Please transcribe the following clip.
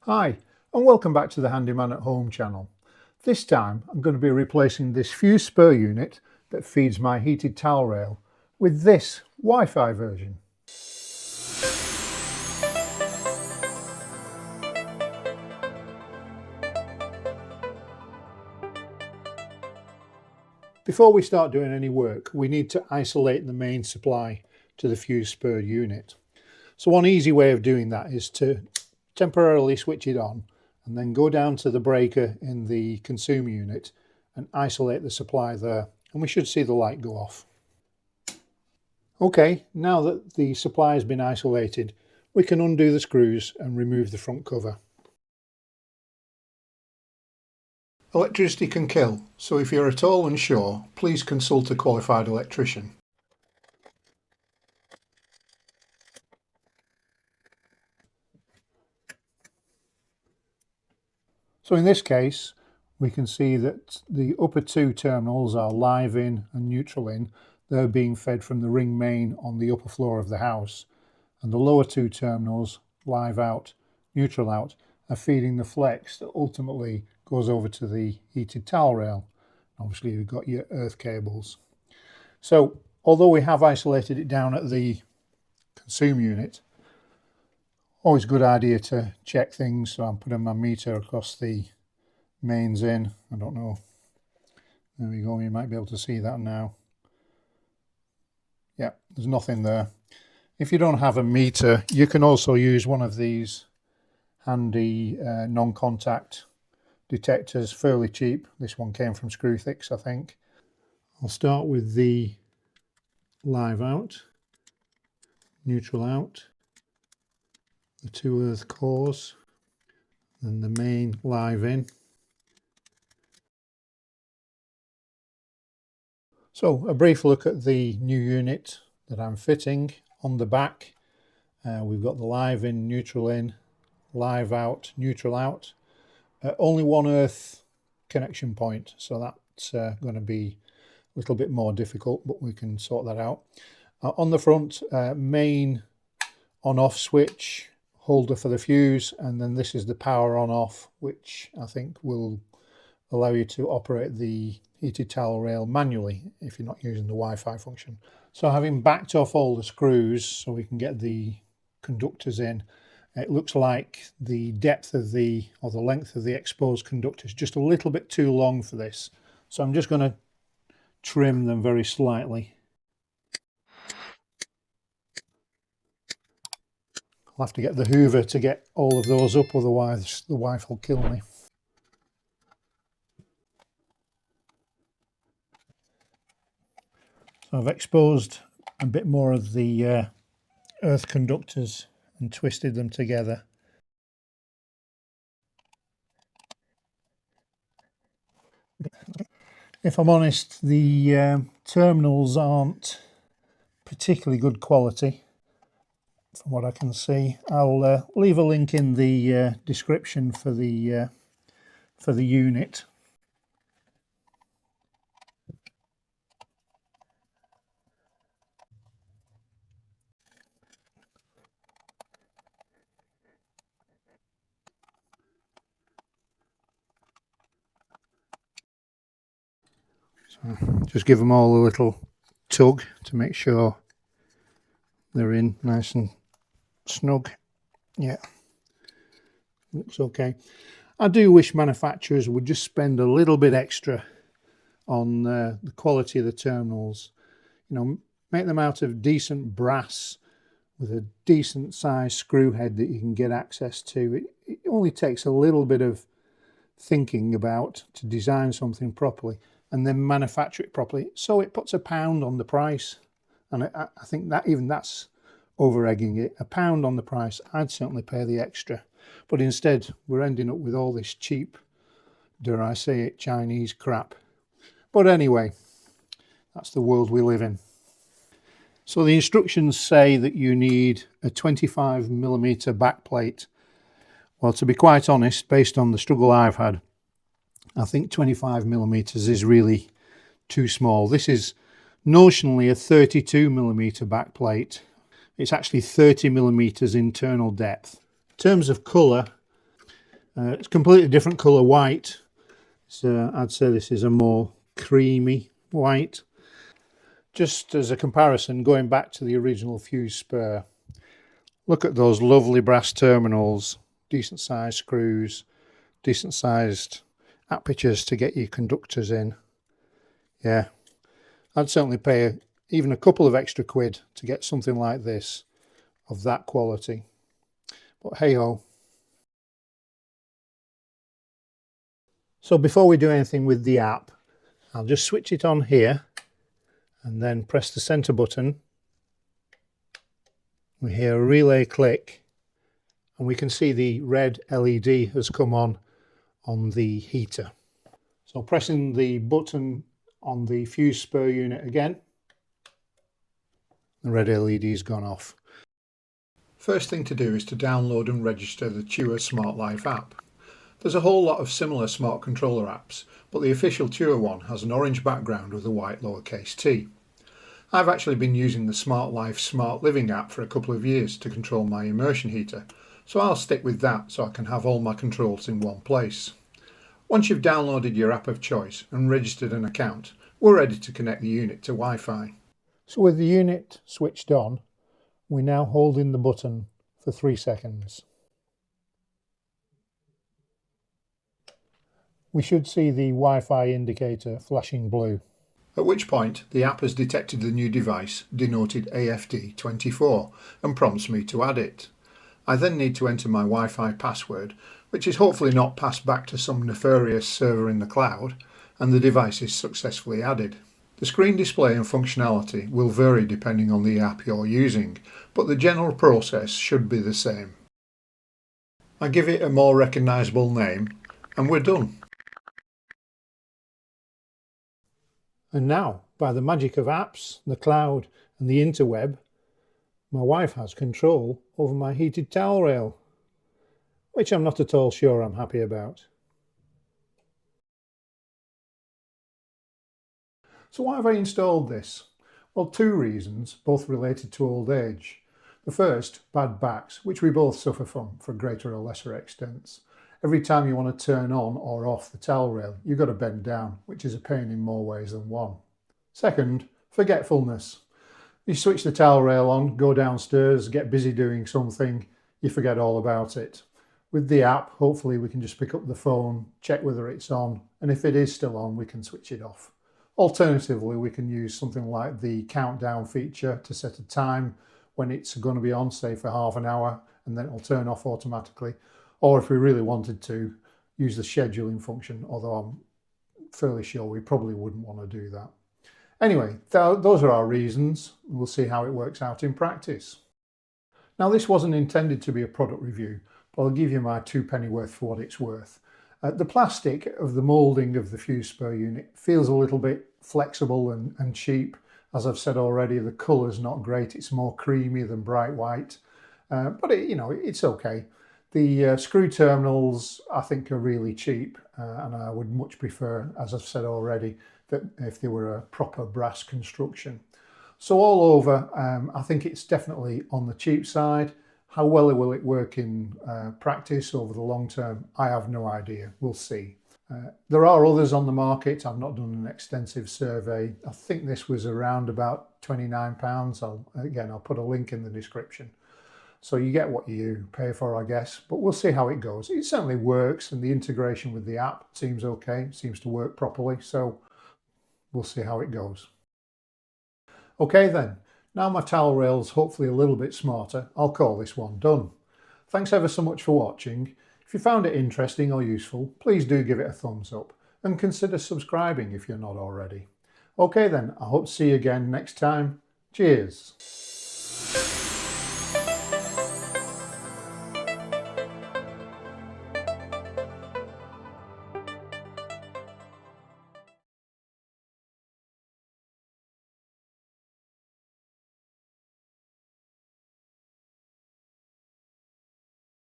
Hi, and welcome back to the Handyman at Home channel. This time I'm going to be replacing this fuse spur unit that feeds my heated towel rail with this Wi-Fi version. Before we start doing any work, we need to isolate the main supply to the fuse spur unit. So one easy way of doing that is to temporarily switch it on and then go down to the breaker in the consumer unit and isolate the supply there, and we should see the light go off. Okay, now that the supply has been isolated, we can undo the screws and remove the front cover. Electricity can kill, so if you're at all unsure, please consult a qualified electrician. So in this case, we can see that the upper two terminals are live in and neutral in. They're being fed from the ring main on the upper floor of the house. And the lower two terminals, live out, neutral out, are feeding the flex that ultimately goes over to the heated towel rail. Obviously you've got your earth cables. So although we have isolated it down at the consumer unit, always a good idea to check things. So I'm putting my meter across the mains in. I don't know. There we go. You might be able to see that now. Yeah, there's nothing there. If you don't have a meter, you can also use one of these handy non-contact detectors, fairly cheap. This one came from Screwfix, I think. I'll start with the live out, neutral out, the two earth cores, and the main live in. So a brief look at the new unit that I'm fitting. On the back we've got the live in, neutral in, live out, neutral out. Only one earth connection point, so that's going to be a little bit more difficult, but we can sort that out. On the front, main on-off switch, holder for the fuse, and then this is the power on-off, which I think will allow you to operate the heated towel rail manually if you're not using the Wi-Fi function. So having backed off all the screws so we can get the conductors in, it looks like the depth of the, or the length of the exposed conductor is just a little bit too long for this. So I'm just going to trim them very slightly. I'll have to get the hoover to get all of those up, otherwise the wife will kill me. So I've exposed a bit more of the earth conductors and twisted them together. If I'm honest, the terminals aren't particularly good quality from what I can see. I'll leave a link in the description for the unit. So just give them all a little tug to make sure they're in nice and snug. Yeah, looks okay. I do wish manufacturers would just spend a little bit extra on the quality of the terminals. You know, make them out of decent brass with a decent size screw head that you can get access to. It only takes a little bit of thinking about to design something properly and then manufacture it properly, so it puts £1 on the price. And I think that even that's over egging it. £1 on the price, I'd certainly pay the extra. But instead we're ending up with all this cheap, dare I say it, Chinese crap. But anyway, that's the world we live in. So the instructions say that you need a 25mm backplate. Well, to be quite honest, based on the struggle I've had, I think 25mm is really too small. This is notionally a 32mm backplate. It's actually 30mm internal depth. In terms of colour, It's completely different colour white. So I'd say this is a more creamy white. Just as a comparison, going back to the original fuse spur, look at those lovely brass terminals, decent sized screws, decent sized apertures to get your conductors in. Yeah, I'd certainly pay even a couple of extra quid to get something like this of that quality. But hey ho. So before we do anything with the app, I'll just switch it on here and then press the center button. We hear a relay click and we can see the red LED has come on the heater. So pressing the button on the fuse spur unit again, the red LED's gone off. First thing to do is to download and register the Qhot Smart Life app. There's a whole lot of similar smart controller apps, but the official Qhot one has an orange background with a white lowercase t. I've actually been using the Smart Life Smart Living app for a couple of years to control my immersion heater, so I'll stick with that so I can have all my controls in one place. Once you've downloaded your app of choice and registered an account, we're ready to connect the unit to Wi-Fi. So with the unit switched on, we now hold in the button for 3 seconds. We should see the Wi-Fi indicator flashing blue. At which point the app has detected the new device denoted AFD24 and prompts me to add it. I then need to enter my Wi-Fi password, which is hopefully not passed back to some nefarious server in the cloud, and the device is successfully added. The screen display and functionality will vary depending on the app you're using, but the general process should be the same. I give it a more recognisable name and we're done. And now, by the magic of apps, the cloud and the interweb, my wife has control over my heated towel rail, which I'm not at all sure I'm happy about. So why have I installed this? Well, 2 reasons, both related to old age. The first, bad backs, which we both suffer from for greater or lesser extents. Every time you want to turn on or off the towel rail, you've got to bend down, which is a pain in more ways than one. Second, forgetfulness. You switch the towel rail on, go downstairs, get busy doing something, you forget all about it. With the app, hopefully we can just pick up the phone, check whether it's on, and if it is still on, we can switch it off. Alternatively, we can use something like the countdown feature to set a time when it's going to be on, say for half an hour, and then it'll turn off automatically. Or if we really wanted to, use the scheduling function, although I'm fairly sure we probably wouldn't want to do that. Anyway, those are our reasons. We'll see how it works out in practice. Now, this wasn't intended to be a product review, but I'll give you my 2 penny worth for what it's worth. The plastic of the moulding of the fuse spur unit feels a little bit flexible and cheap. As I've said already, the colour's not great. It's more creamy than bright white, but it's okay. The screw terminals I think are really cheap, and I would much prefer, as I've said already, that if they were a proper brass construction. So all over, I think it's definitely on the cheap side. How well will it work in practice over the long term? I have no idea. We'll see. There are others on the market. I've not done an extensive survey. I think this was around about £29. I'll put a link in the description. So you get what you pay for, I guess, but we'll see how it goes. It certainly works, and the integration with the app seems okay. It seems to work properly, so we'll see how it goes. Okay then. Now my towel rail's hopefully a little bit smarter, I'll call this one done. Thanks ever so much for watching. If you found it interesting or useful, please do give it a thumbs up and consider subscribing if you're not already. Okay then, I hope to see you again next time. Cheers.